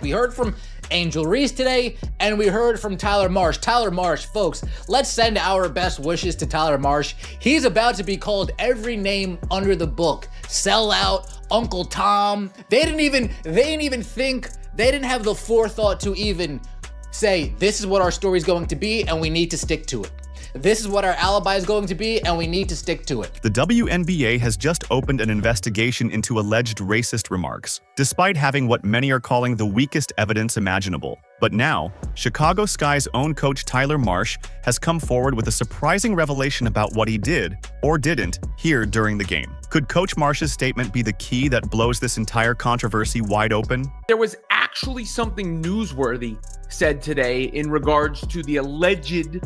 We heard from Angel Reese today, and we heard from Tyler Marsh. Tyler Marsh, folks, let's send our best wishes to Tyler Marsh. He's about to be called every name under the book. Sellout, Uncle Tom. They didn't even think, they didn't have the forethought to even say, this is what our story's going to be, and we need to stick to it. This is what our alibi is going to be, and we need to stick to it. The WNBA has just opened an investigation into alleged racist remarks, despite having what many are calling the weakest evidence imaginable. But now, Chicago Sky's own coach Tyler Marsh has come forward with a surprising revelation about what he did, or didn't, hear during the game. Could Coach Marsh's statement be the key that blows this entire controversy wide open? There was actually something newsworthy said today in regards to the alleged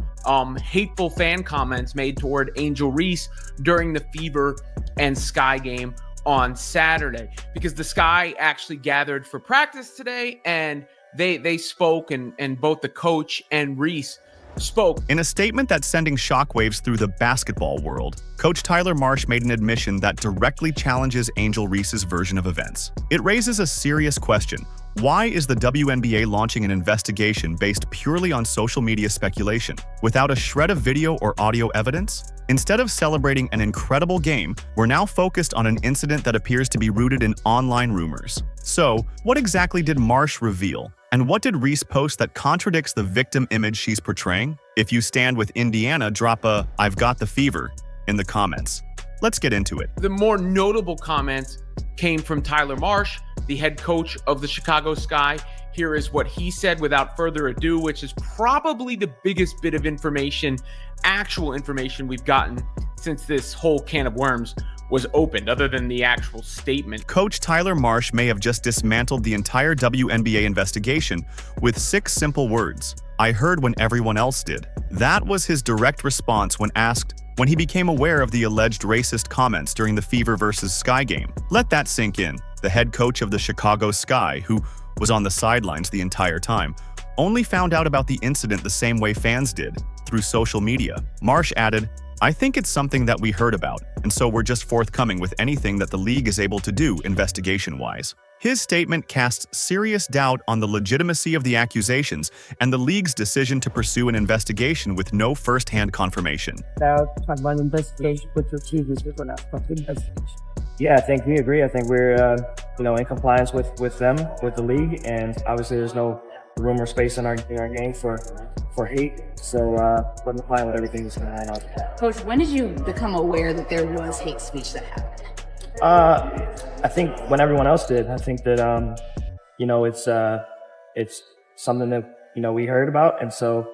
hateful fan comments made toward Angel Reese during the Fever and Sky game on Saturday, because the Sky actually gathered for practice today, and they spoke, and both the coach and Reese spoke. In a statement that's sending shockwaves through the basketball world, Coach Tyler Marsh made an admission that directly challenges Angel Reese's version of events. It raises a serious question. Why is the WNBA launching an investigation based purely on social media speculation, without a shred of video or audio evidence? Instead of celebrating an incredible game, we're now focused on an incident that appears to be rooted in online rumors. So, what exactly did Marsh reveal? And what did Reese post that contradicts the victim image she's portraying? If you stand with Indiana, drop a "I've got the fever" in the comments. Let's get into it. The more notable comments came from Tyler Marsh, the head coach of the Chicago Sky. Here is what he said without further ado, which is probably the biggest bit of information, actual information we've gotten since this whole can of worms was opened, other than the actual statement. Coach Tyler Marsh may have just dismantled the entire WNBA investigation with 6 simple words. "I heard when everyone else did." That was his direct response when asked when he became aware of the alleged racist comments during the Fever vs. Sky game. Let that sink in. The head coach of the Chicago Sky, who was on the sidelines the entire time, only found out about the incident the same way fans did, through social media. Marsh added, "I think it's something that we heard about, and so we're just forthcoming with anything that the league is able to do investigation-wise." His statement casts serious doubt on the legitimacy of the accusations and the league's decision to pursue an investigation with no first-hand confirmation. Now, talk about investigation, but your choosers for that investigation. Yeah, I think we agree. I think we're, in compliance with them, with the league, and obviously there's no room or space in our game for hate. So we're in line with everything that's going on. Coach, when did you become aware that there was hate speech that happened? I think when everyone else did. I think that it's something that we heard about, and so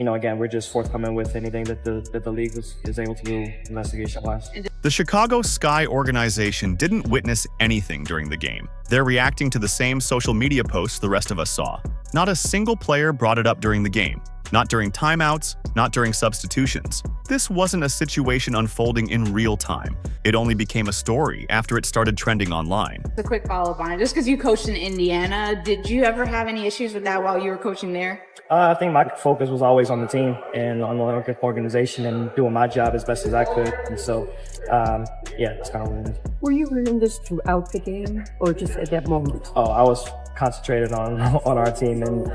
again, we're just forthcoming with anything that the league is able to do investigation-wise. The Chicago Sky organization didn't witness anything during the game. They're reacting to the same social media posts the rest of us saw. Not a single player brought it up during the game. Not during timeouts, not during substitutions. This wasn't a situation unfolding in real time. It only became a story after it started trending online. A quick follow-up on it. Just because you coached in Indiana, did you ever have any issues with that while you were coaching there? I think my focus was always on the team and on the organization and doing my job as best as I could. And so, that's kind of what it is. Were you learning this throughout the game or just at that moment? Oh, I was concentrated on our team and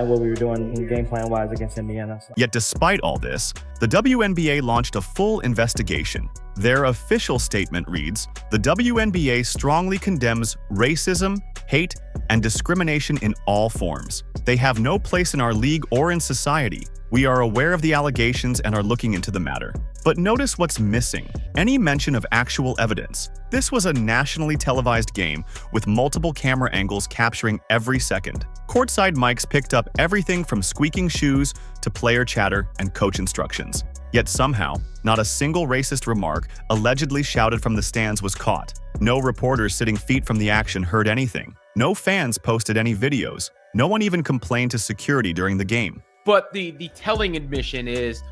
what we were doing in game plan wise against Indiana. So. Yet despite all this, the WNBA launched a full investigation. Their official statement reads, "The WNBA strongly condemns racism, hate, and discrimination in all forms. They have no place in our league or in society. We are aware of the allegations and are looking into the matter." But notice what's missing. Any mention of actual evidence. This was a nationally televised game with multiple camera angles capturing every second. Courtside mics picked up everything from squeaking shoes to player chatter and coach instructions. Yet somehow, not a single racist remark allegedly shouted from the stands was caught. No reporters sitting feet from the action heard anything. No fans posted any videos. No one even complained to security during the game. But the telling admission is,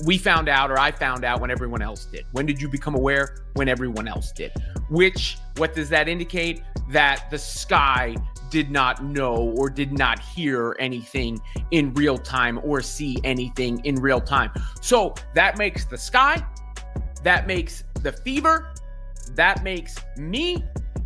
we found out, or I found out when everyone else did. When did you become aware? When everyone else did. What does that indicate? That the Sky did not know or did not hear anything in real time or see anything in real time. So that makes the Sky, that makes the Fever, that makes me,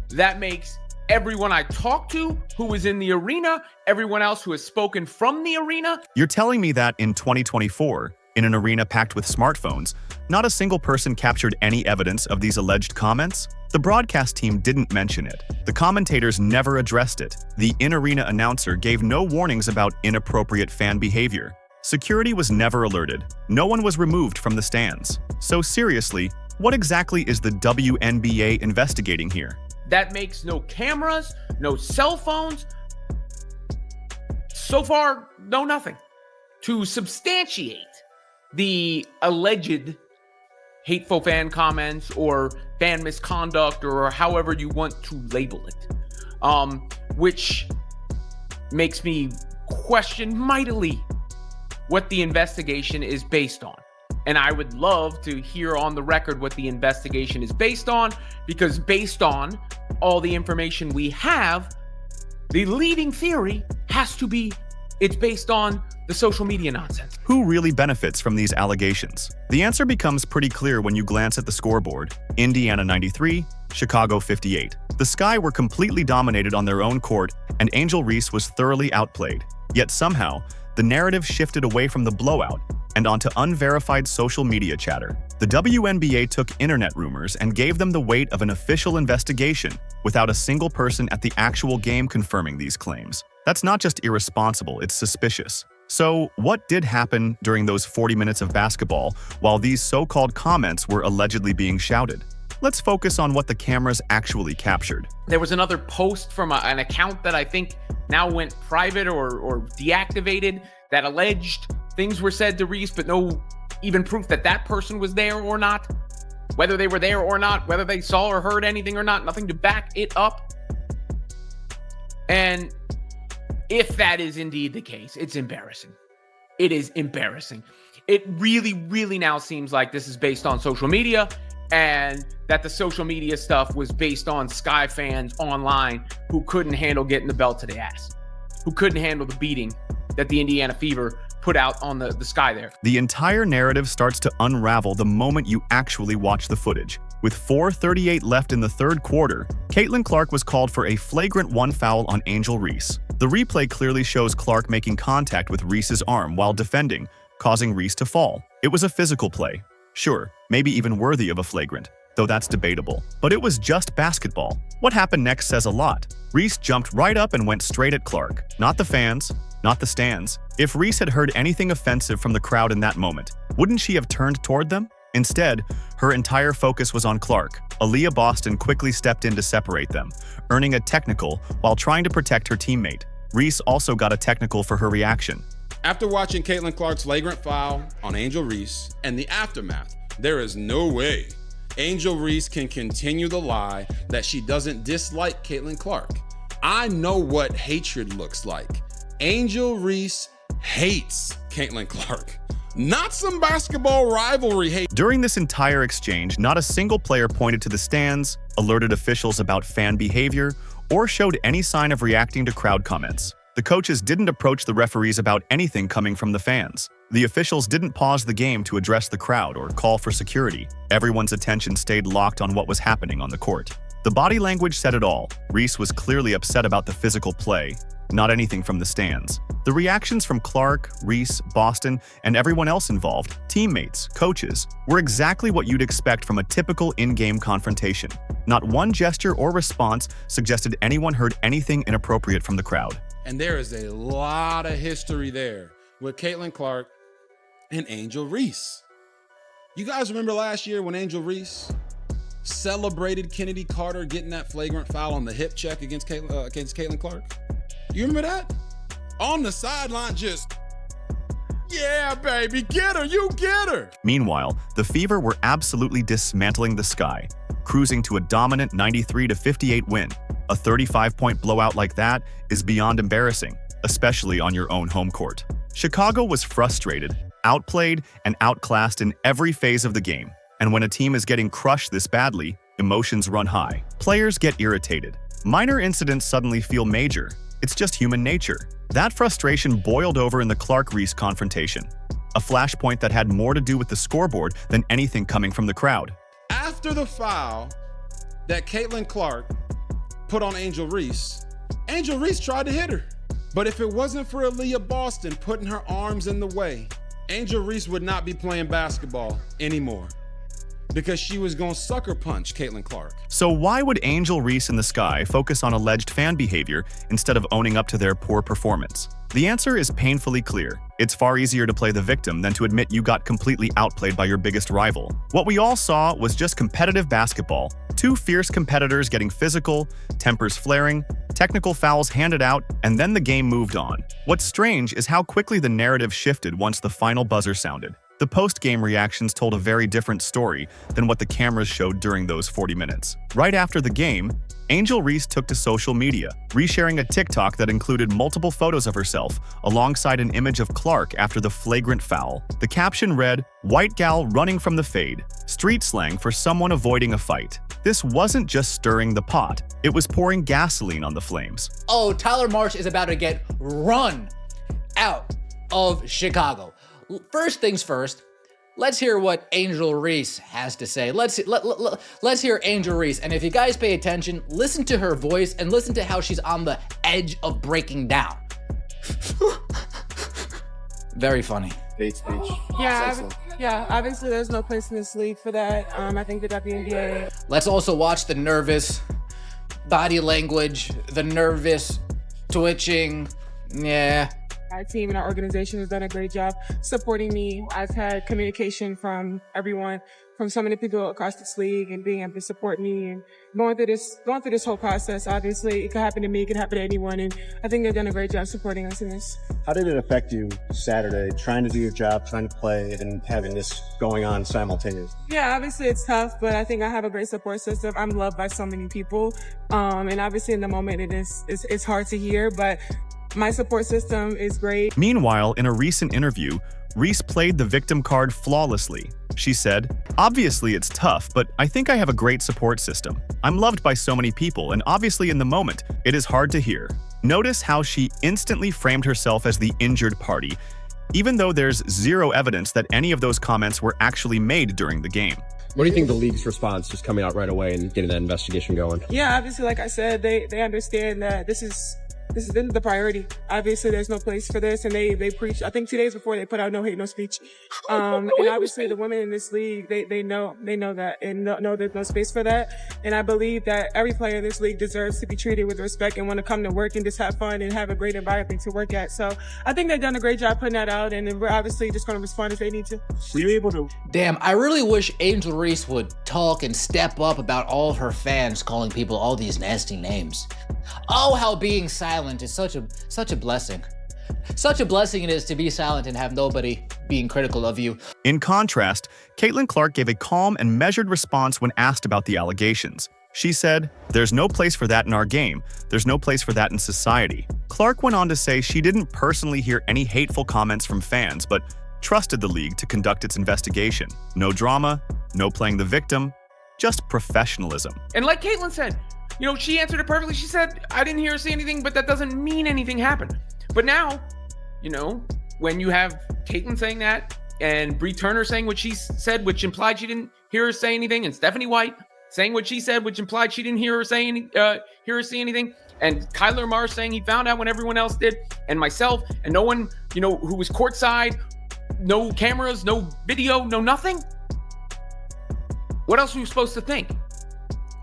that makes everyone I talked to who was in the arena, everyone else who has spoken from the arena. You're telling me that in 2024, in an arena packed with smartphones, not a single person captured any evidence of these alleged comments? The broadcast team didn't mention it. The commentators never addressed it. The in-arena announcer gave no warnings about inappropriate fan behavior. Security was never alerted. No one was removed from the stands. So seriously, what exactly is the WNBA investigating here? That makes no cameras, no cell phones. So far, no nothing to substantiate the alleged hateful fan comments or fan misconduct or however you want to label it, which makes me question mightily what the investigation is based on. And I would love to hear on the record what the investigation is based on, because based on all the information we have, the leading theory has to be it's based on the social media nonsense. Who really benefits from these allegations? The answer becomes pretty clear when you glance at the scoreboard. Indiana 93, Chicago 58. The Sky were completely dominated on their own court, and Angel Reese was thoroughly outplayed. Yet somehow, the narrative shifted away from the blowout and onto unverified social media chatter. The WNBA took internet rumors and gave them the weight of an official investigation without a single person at the actual game confirming these claims. That's not just irresponsible, it's suspicious. So, what did happen during those 40 minutes of basketball while these so-called comments were allegedly being shouted? Let's focus on what the cameras actually captured. There was another post from an account that I think now went private or deactivated that alleged things were said to Reese, but no even proof that that person was there or not. Whether they were there or not, whether they saw or heard anything or not, nothing to back it up. And if that is indeed the case, it's embarrassing. It is embarrassing. It really, really now seems like this is based on social media, and that the social media stuff was based on Sky fans online who couldn't handle getting the belt to the ass, who couldn't handle the beating that the Indiana Fever put out on the Sky there. The entire narrative starts to unravel the moment you actually watch the footage. With 4:38 left in the third quarter, Caitlin Clark was called for a flagrant 1 foul on Angel Reese. The replay clearly shows Clark making contact with Reese's arm while defending, causing Reese to fall. It was a physical play. Sure, maybe even worthy of a flagrant, though that's debatable. But it was just basketball. What happened next says a lot. Reese jumped right up and went straight at Clark. Not the fans, not the stands. If Reese had heard anything offensive from the crowd in that moment, wouldn't she have turned toward them? Instead, her entire focus was on Clark. Aaliyah Boston quickly stepped in to separate them, earning a technical while trying to protect her teammate. Reese also got a technical for her reaction. After watching Caitlin Clark's flagrant foul on Angel Reese and the aftermath, there is no way Angel Reese can continue the lie that she doesn't dislike Caitlin Clark. I know what hatred looks like. Angel Reese hates Caitlin Clark. Not some basketball rivalry hate. During this entire exchange, not a single player pointed to the stands, alerted officials about fan behavior, or showed any sign of reacting to crowd comments. The coaches didn't approach the referees about anything coming from the fans. The officials didn't pause the game to address the crowd or call for security. Everyone's attention stayed locked on what was happening on the court. The body language said it all. Reese was clearly upset about the physical play, not anything from the stands. The reactions from Clark, Reese, Boston, and everyone else involved, teammates, coaches, were exactly what you'd expect from a typical in-game confrontation. Not one gesture or response suggested anyone heard anything inappropriate from the crowd. And there is a lot of history there with Caitlin Clark and Angel Reese. You guys remember last year when Angel Reese celebrated Kennedy Carter getting that flagrant foul on the hip check against Caitlin Clark? You remember that? On the sideline, just, yeah, baby, get her, you get her. Meanwhile, the Fever were absolutely dismantling the Sky, cruising to a dominant 93-58 win. A 35-point blowout like that is beyond embarrassing, especially on your own home court. Chicago was frustrated, outplayed, and outclassed in every phase of the game. And when a team is getting crushed this badly, emotions run high. Players get irritated. Minor incidents suddenly feel major. It's just human nature. That frustration boiled over in the Clark-Reese confrontation, a flashpoint that had more to do with the scoreboard than anything coming from the crowd. After the foul that Caitlin Clark put on Angel Reese tried to hit her. But if it wasn't for Aaliyah Boston putting her arms in the way, Angel Reese would not be playing basketball anymore, because she was going to sucker punch Caitlin Clark. So why would Angel Reese and the Sky focus on alleged fan behavior instead of owning up to their poor performance? The answer is painfully clear. It's far easier to play the victim than to admit you got completely outplayed by your biggest rival. What we all saw was just competitive basketball. Two fierce competitors getting physical, tempers flaring, technical fouls handed out, and then the game moved on. What's strange is how quickly the narrative shifted once the final buzzer sounded. The post-game reactions told a very different story than what the cameras showed during those 40 minutes. Right after the game, Angel Reese took to social media, resharing a TikTok that included multiple photos of herself alongside an image of Clark after the flagrant foul. The caption read, "White gal running from the fade," street slang for someone avoiding a fight. This wasn't just stirring the pot, it was pouring gasoline on the flames. Oh, Tyler Marsh is about to get run out of Chicago. First things first, let's hear what Angel Reese has to say. Let's hear Angel Reese. And if you guys pay attention, listen to her voice and listen to how she's on the edge of breaking down. Very funny. Yeah, obviously there's no place in this league for that. I think the WNBA. Let's also watch the nervous body language, the nervous twitching. Yeah. Our team and our organization has done a great job supporting me. I've had communication from everyone, from so many people across this league, and being able to support me and going through this whole process. Obviously, it could happen to me, it could happen to anyone, and I think they've done a great job supporting us in this. How did it affect you Saturday, trying to do your job, trying to play, and having this going on simultaneously? Yeah, obviously it's tough, but I think I have a great support system. I'm loved by so many people, and obviously in the moment it's hard to hear, but my support system is great. Meanwhile, in a recent interview, Reese played the victim card flawlessly. She said, "Obviously it's tough, but I think I have a great support system. I'm loved by so many people, and obviously in the moment, it is hard to hear." Notice how she instantly framed herself as the injured party, even though there's zero evidence that any of those comments were actually made during the game. What do you think the league's response, just coming out right away and getting that investigation going? Yeah, obviously, like I said, they understand that this is the priority. Obviously, there's no place for this, and they preach. I think 2 days before they put out no hate, no speech. And obviously, the women in this league, they know that, and know there's no space for that. And I believe that every player in this league deserves to be treated with respect and want to come to work and just have fun and have a great environment to work at. So I think they've done a great job putting that out, and we're obviously just going to respond if they need to. Were you able to? Damn, I really wish Angel Reese would talk and step up about all of her fans calling people all these nasty names. Oh, how being silent is such a blessing. Such a blessing it is to be silent and have nobody being critical of you. In contrast, Caitlin Clark gave a calm and measured response when asked about the allegations. She said, "There's no place for that in our game. There's no place for that in society." Clark went on to say she didn't personally hear any hateful comments from fans, but trusted the league to conduct its investigation. No drama, no playing the victim, just professionalism. And like Caitlin said, she answered it perfectly. She said, I didn't hear her say anything, but that doesn't mean anything happened. But now, when you have Caitlin saying that, and Bree Turner saying what she said, which implied she didn't hear her say anything, and Stephanie White saying what she said, which implied she didn't hear her say anything, and Kyler Marsh saying he found out when everyone else did, and myself, and no one, who was courtside, no cameras, no video, no nothing. What else are you supposed to think?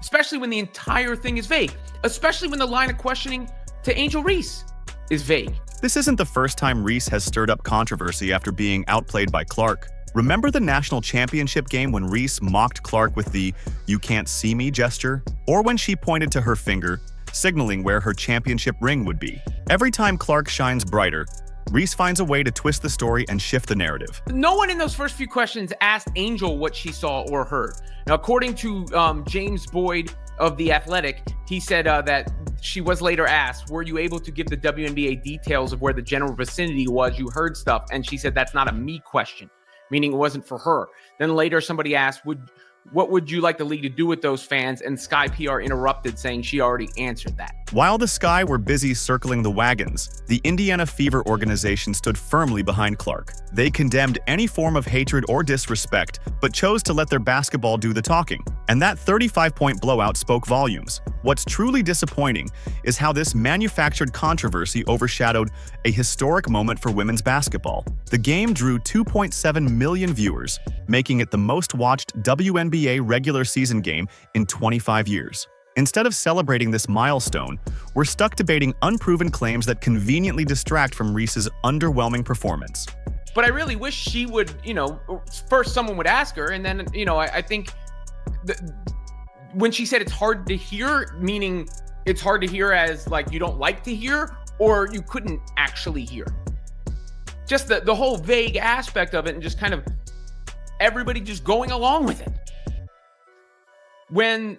Especially when the entire thing is vague. Especially when the line of questioning to Angel Reese is vague. This isn't the first time Reese has stirred up controversy after being outplayed by Clark. Remember the national championship game when Reese mocked Clark with the "you can't see me" gesture? Or when she pointed to her finger, signaling where her championship ring would be. Every time Clark shines brighter, Reese finds a way to twist the story and shift the narrative. No one in those first few questions asked Angel what she saw or heard. Now, according to James Boyd of The Athletic, he said that she was later asked, were you able to give the WNBA details of where the general vicinity was? You heard stuff. And she said, that's not a me question, meaning it wasn't for her. Then later somebody asked, what would you like the league to do with those fans? And Sky PR interrupted, saying she already answered that. While the Sky were busy circling the wagons, the Indiana Fever organization stood firmly behind Clark. They condemned any form of hatred or disrespect, but chose to let their basketball do the talking. And that 35-point blowout spoke volumes. What's truly disappointing is how this manufactured controversy overshadowed a historic moment for women's basketball. The game drew 2.7 million viewers, making it the most-watched WNBA regular season game in 25 years. Instead of celebrating this milestone, we're stuck debating unproven claims that conveniently distract from Reese's underwhelming performance. But I really wish she would, first someone would ask her, and then, I think when she said it's hard to hear, meaning it's hard to hear as like you don't like to hear, or you couldn't actually hear. Just the whole vague aspect of it, and just kind of everybody just going along with it. When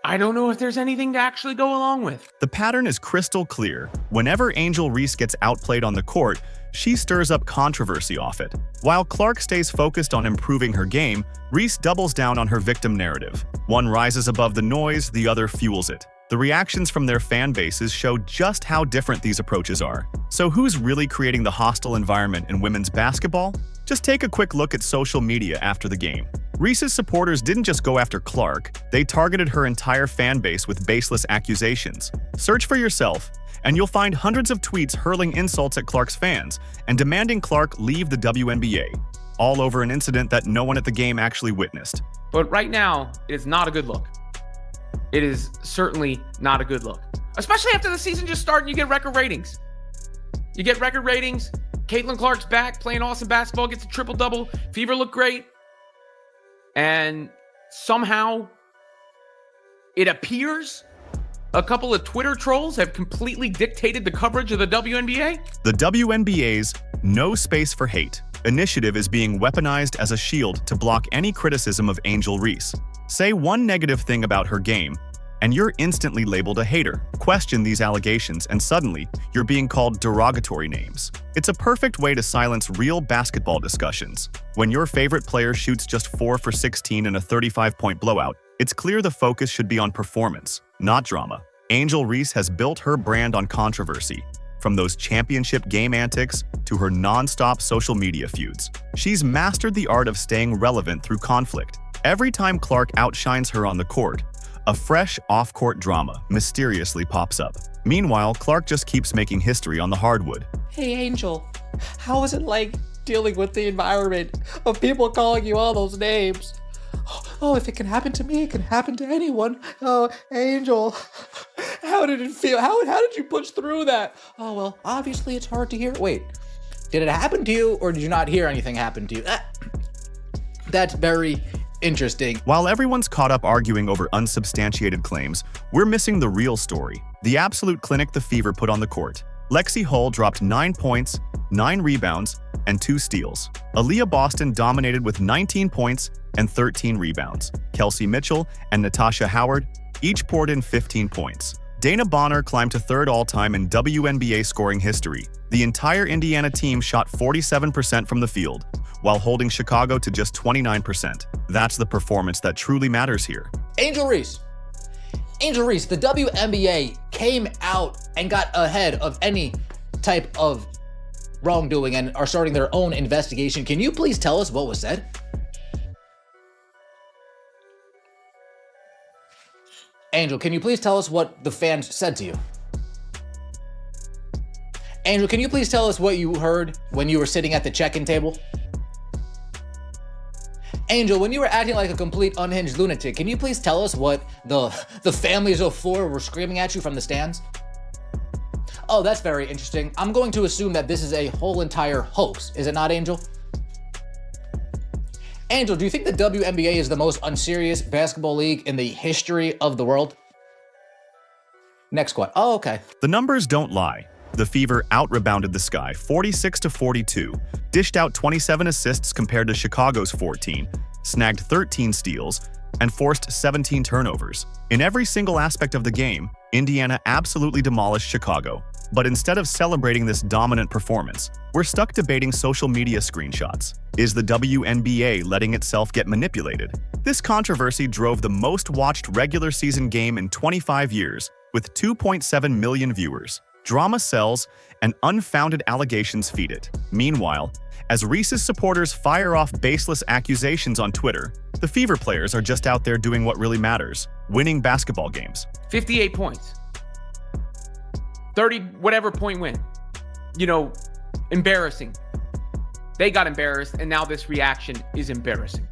I don't know if there's anything to actually go along with. The pattern is crystal clear. Whenever Angel Reese gets outplayed on the court, she stirs up controversy off it. While Clark stays focused on improving her game, Reese doubles down on her victim narrative. One rises above the noise, the other fuels it. The reactions from their fan bases show just how different these approaches are. So who's really creating the hostile environment in women's basketball? Just take a quick look at social media after the game. Reese's supporters didn't just go after Clark, they targeted her entire fan base with baseless accusations. Search for yourself, and you'll find hundreds of tweets hurling insults at Clark's fans and demanding Clark leave the WNBA, all over an incident that no one at the game actually witnessed. But right now, it is not a good look. It is certainly not a good look. Especially after the season just started and you get record ratings. Caitlin Clark's back, playing awesome basketball, gets a triple-double. Fever looked great. And somehow, it appears a couple of Twitter trolls have completely dictated the coverage of the WNBA. The WNBA's No Space for Hate initiative is being weaponized as a shield to block any criticism of Angel Reese. Say one negative thing about her game, and you're instantly labeled a hater. Question these allegations, and suddenly, you're being called derogatory names. It's a perfect way to silence real basketball discussions. When your favorite player shoots just 4 for 16 in a 35-point blowout, it's clear the focus should be on performance, not drama. Angel Reese has built her brand on controversy, from those championship game antics to her non-stop social media feuds. She's mastered the art of staying relevant through conflict. Every time Clark outshines her on the court, a fresh off-court drama mysteriously pops up. Meanwhile, Clark just keeps making history on the hardwood. Hey, Angel, how is it like dealing with the environment of people calling you all those names? Oh, if it can happen to me, it can happen to anyone. Oh, Angel, how did it feel? How did you push through that? Oh, well, obviously it's hard to hear. Wait, did it happen to you, or did you not hear anything happen to you? That's very interesting. While everyone's caught up arguing over unsubstantiated claims, we're missing the real story, the absolute clinic the Fever put on the court. Lexi Hull dropped 9 points, 9 rebounds, and 2 steals. Aaliyah Boston dominated with 19 points and 13 rebounds. Kelsey Mitchell and Natasha Howard each poured in 15 points. Dana Bonner climbed to 3rd all-time in WNBA scoring history. The entire Indiana team shot 47% from the field, while holding Chicago to just 29%. That's the performance that truly matters here. Angel Reese, the WNBA came out and got ahead of any type of wrongdoing and are starting their own investigation. Can you please tell us what was said? Angel, can you please tell us what the fans said to you? Angel, can you please tell us what you heard when you were sitting at the check-in table? Angel, when you were acting like a complete unhinged lunatic, can you please tell us what the families of 4 were screaming at you from the stands? Oh, that's very interesting. I'm going to assume that this is a whole entire hoax. Is it not, Angel? Angel, do you think the WNBA is the most unserious basketball league in the history of the world? Next question. Oh, okay. The numbers don't lie. The Fever out-rebounded the Sky 46-42, dished out 27 assists compared to Chicago's 14, snagged 13 steals, and forced 17 turnovers. In every single aspect of the game, Indiana absolutely demolished Chicago. But instead of celebrating this dominant performance, we're stuck debating social media screenshots. Is the WNBA letting itself get manipulated? This controversy drove the most watched regular season game in 25 years, with 2.7 million viewers. Drama sells, and unfounded allegations feed it. Meanwhile, as Reese's supporters fire off baseless accusations on Twitter, the Fever players are just out there doing what really matters, winning basketball games. 58 points. 30 whatever point win. You know, embarrassing. They got embarrassed, and now this reaction is embarrassing.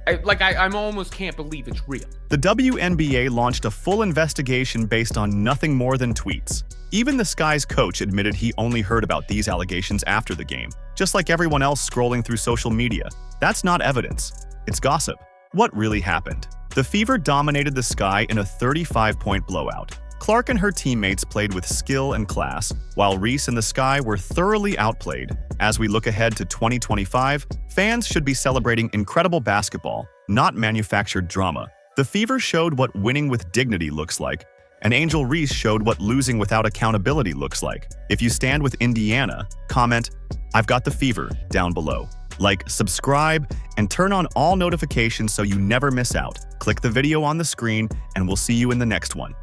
I almost can't believe it's real. The WNBA launched a full investigation based on nothing more than tweets. Even the Sky's coach admitted he only heard about these allegations after the game, just like everyone else scrolling through social media. That's not evidence. It's gossip. What really happened? The Fever dominated the Sky in a 35-point blowout. Clark and her teammates played with skill and class, while Reese and the Sky were thoroughly outplayed. As we look ahead to 2025, fans should be celebrating incredible basketball, not manufactured drama. The Fever showed what winning with dignity looks like, and Angel Reese showed what losing without accountability looks like. If you stand with Indiana, comment, "I've got the Fever," down below. Like, subscribe, and turn on all notifications so you never miss out. Click the video on the screen, and we'll see you in the next one.